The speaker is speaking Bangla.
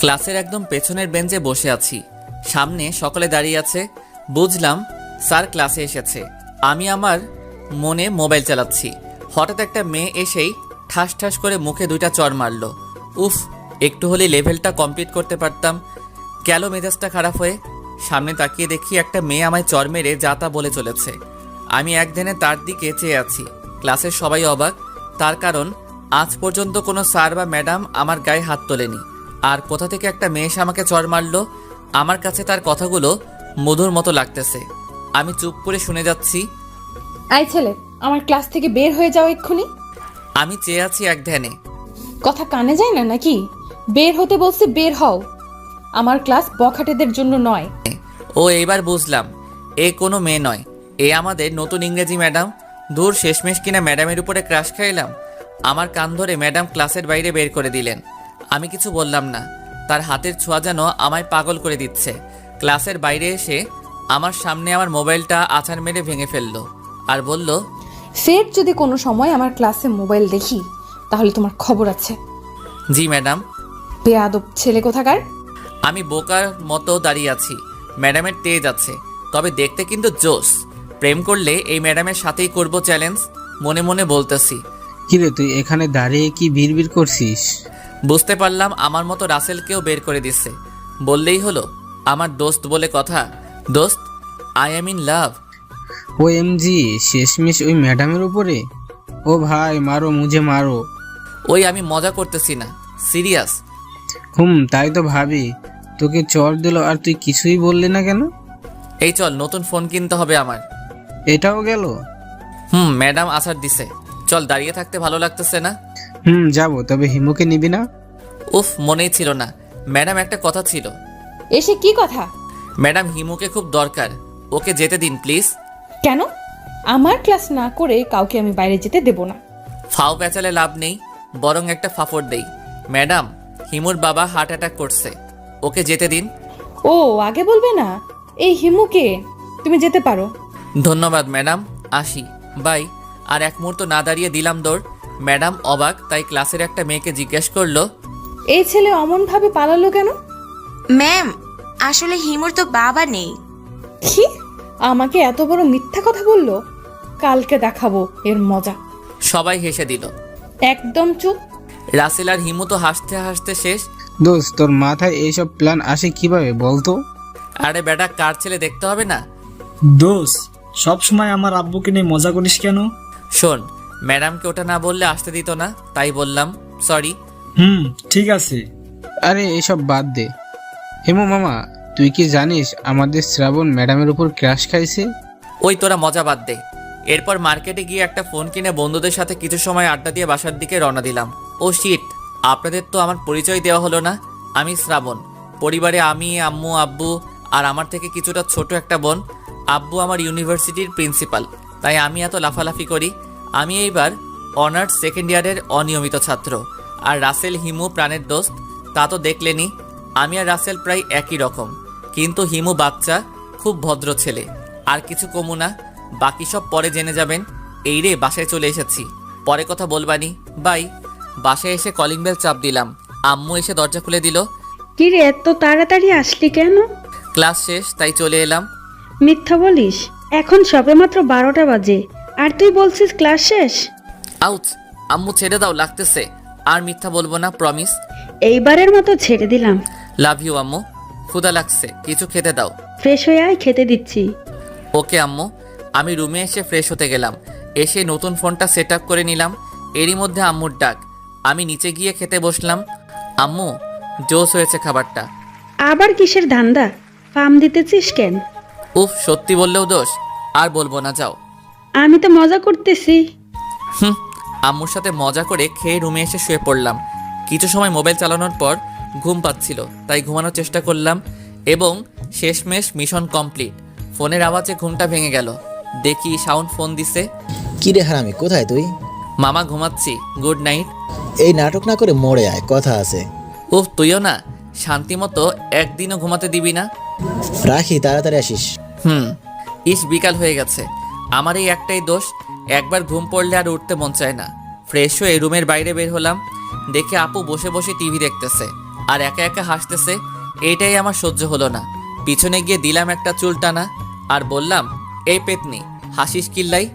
ক্লাসের একদম পেছনের বেঞ্চে বসে আছি। সামনে সকলে দাঁড়িয়ে আছে। বুঝলাম স্যার ক্লাসে এসেছে। আমি আমার মনে মোবাইল চালাচ্ছি। হঠাৎ একটা মেয়ে এসেই ঠাস ঠাস করে মুখে 2টা চড় মারল। উফ, একটু হলে লেভেলটা কমপ্লিট করতে পারতাম। গেল মেজাজটা খারাপ হয়ে। সামনে তাকিয়ে দেখি একটা মেয়ে আমায় চড় মেরে যা তা বলে চলেছে। আমি একদিনে তার দিকে চেয়ে আছি। ক্লাসের সবাই অবাক, তার কারণ আজ পর্যন্ত কোনো স্যার বা ম্যাডাম আমার গায়ে হাত তোলেনি। আর কোথা থেকে একটা মেয়ে এসে আমাকে চড় মারল। আমার কাছে তার কথাগুলো মধুর মতো লাগতেছে। আমি চুপ করে শুনে যাচ্ছি। আই ছেলে, আমার ক্লাস থেকে বের হয়ে যাও এক্ষুনি। আমি চেয়ে আছি এক ধ্যানে। কথা কানে যায় না নাকি? বের হতে বলছি, বের হও। আমার ক্লাস বখাটেদের জন্য নয়। ও এইবার বুঝলাম, এ কোনো মেয়ে নয়, এ আমাদের নতুন ইংরেজি ম্যাডাম। দূর, শেষমেশ কিনা ম্যাডামের উপরে ক্রাশ খাইলাম। আমার কান ধরে ম্যাডাম ক্লাসের বাইরে বের করে দিলেন। আমি কিছু বললাম না। তার হাতের ছোঁয়া যেন আমায় পাগল করে দিচ্ছে। ক্লাসের বাইরে এসে আমার সামনে আমার মোবাইলটা আছাড় মেরে ভেঙে ফেললো আর বলল, ফের যদি কোনো সময় আমার ক্লাসে মোবাইল দেখি তাহলে তোমার খবর আছে। জি ম্যাডাম। বেয়াদব ছেলে কোথাকার। আমি বোকার মতো দাঁড়িয়ে আছি। ম্যাডামের তেজ আছে, তবে দেখতে কিন্তু জোস। প্রেম করলে এই ম্যাডামের সাথেই করব চ্যালেঞ্জ। মনে মনে বলতেছি। কিরে, তুই এখানে দাঁড়িয়ে কি বিড়বিড় করছিস? বুঝতে পারলাম আমার মতো রাসেলকেও বের করে দিচ্ছে। বললেই হলো, আমার দোস্ত বলে কথা। দোস্ত, I am in love. OMG, শেষমেশ ওই ম্যাডামের উপরে? ও ভাই, মারো মুঝে মারো। ওই আমি মজা করতেছি না, সিরিয়াস। তাই তো ভাবি। তোকে চড় দিল আর তুই কিছুই বললি না কেন? এই চল, নতুন ফোন কিনতে হবে আমার। এটাও গেল? ম্যাডাম আসার দিছে। চল, দাঁড়িয়ে থাকতে ভালো লাগতেছে না। যাবো, তবে হিমুকে নিবি না? উফ, মনেই ছিল না। ম্যাডাম, একটা কথা ছিল। এসে কি কথা? ম্যাডাম, হিমুকে খুব দরকার, ওকে যেতে দিন প্লিজ। কেন? আমার ক্লাস না করে কাউকে আমি বাইরে যেতে দেব না। ফাও প্যাচালে লাভ নেই, বরং একটা ফাফড় দেই। ম্যাডাম, হিমুর বাবা হার্ট অ্যাটাক করছে, ওকে যেতে দিন। ও, আগে বলবে না? এই হিমুকে তুমি যেতে পারো। ধন্যবাদ ম্যাডাম, আসি, বাই। আর এক মুহূর্ত না দাঁড়িয়ে দিলাম দৌড়। ম্যাডাম অবাক, তাই ক্লাসের একটা মেয়েকে জিজ্ঞেস করলো, এই ছেলে অমন ভাবে পালালো কেন? ম্যাম, আসলে হিমুর তো বাবা নেই। কি? আমাকে এত বড় মিথ্যা কথা বললো? কালকে দেখাবো এর মজা। সবাই হেসে দিল। একদম চুপ। রাসেল আর হিমু তো হাসতে হাসতে শেষ। দোস্ত, তোর মাথায় এইসব প্ল্যান আসে কিভাবে বলতো? আরে বেটা, কার ছেলে দেখতে হবে না? দোষ, সব সময় আমার আব্বুকে নিয়ে মজা করিস কেন? শোন, ম্যাডামকে ওটা না বললে আসতে দিত না, তাই বললাম, সরি। ঠিক আছে। আরে এসব বাদ দে। হিমু মামা, তুই কি জানিস আমাদের শ্রাবণ ম্যাডামের উপর ক্রাশ খাইছে? ওই তোরা মজা বাদ দে। এরপর মার্কেটে গিয়ে একটা ফোন কিনে বন্ধুদের সাথে কিছু সময় আড্ডা দিয়ে বাসার দিকে রওনা দিলাম। ও শিট, আপনাদের তো আমার পরিচয় দেওয়া হলো না। আমি শ্রাবণ। পরিবারে আমি, আম্মু, আব্বু আর আমার থেকে কিছুটা ছোট একটা বোন। আব্বু আমার ইউনিভার্সিটির প্রিন্সিপাল, তাই আমি এত লাফালাফি করি। আমি এইবার অনার্স সেকেন্ড ইয়ারের অনিয়মিত ছাত্র। আর রাসেল হিমু প্রাণের দোস্ত, তা তো দেখলেনি। আমি আর রাসেল প্রায় একই রকম, কিন্তু হিমু বাচ্চা, খুব ভদ্র ছেলে। আর কিছু কমু না, বাকি সব পরে জেনে যাবেন। এই রে, বাসায় চলে এসেছি, পরে কথা বলবানি, বাই। বাসায় এসে কলিং বেল চাপ দিলাম। আম্মু এসে দরজা খুলে দিল। কি রে, এত তাড়াতাড়ি আসলি কেন? ক্লাস শেষ, তাই চলে এলাম। মিথ্যা বলিস? এখন সবেমাত্র 12টা বাজে আর তুই বলছিস ক্লাস শেষ? আউচ, আম্মু ছেড়ে দাও, লাগতেছে। আর মিথ্যা বলবো না, প্রমিস। এইবারের মতো ছেড়ে দিলাম। লাভ ইউ আম্মু। ক্ষুধা লাগছে, কিছু খেতে দাও। ফ্রেশ হয়ে আয়, খেতে দিচ্ছি। ওকে আম্মু। আমি রুমে এসে ফ্রেশ হতে গেলাম। এসে নতুন ফোনটা সেট আপ করে নিলাম। এরই মধ্যে আম্মুর ডাক। আমি নিচে গিয়ে খেতে বসলাম। আম্মু, জোশ হয়েছে খাবারটা। আবার কিসের ধান্দা? পাম দিতেছিস কেন? উফ, সত্যি বললেও দোষ। আর বলবো না, যাও। আমি তো মজা করতেছি। আম্মুর সাথে মজা করে খেয়ে রুমে এসে শুয়ে পড়লাম। কিছু সময় মোবাইল চালানোর পর ঘুম পাচ্ছিল, তাই ঘুমানোর চেষ্টা করলাম এবং শেষমেশ মিশন কমপ্লিট। ফোনের আওয়াজে ঘুমটা ভেঙে গেল। দেখি সাউন্ড ফোন দিছে। কি রে হারামি, কোথায় তুই? মামা, ঘুমাচ্ছি, গুড নাইট। এই নাটক না করে মরে আয়, কথা আছে। উফ, তুইও না, শান্তি মতো একদিনও ঘুমাতে দিবি না? রাখি, তাড়াতাড়ি আসিস। বিকাল হয়ে গেছে। আমার এই একটাই দোষ, একবার ঘুম পড়লে আর উঠতে মন চায় না। ফ্রেশ হয়ে রুমের বাইরে বের হলাম। দেখে আপু বসে বসে টিভি দেখতেছে। আর একা একা হাসতেছে। এইটাই আমার সহ্য হলো না। পিছনে গিয়ে দিলাম একটা চুল টানা আর বললাম, এই পেতনি হাসিস কিল্লাই।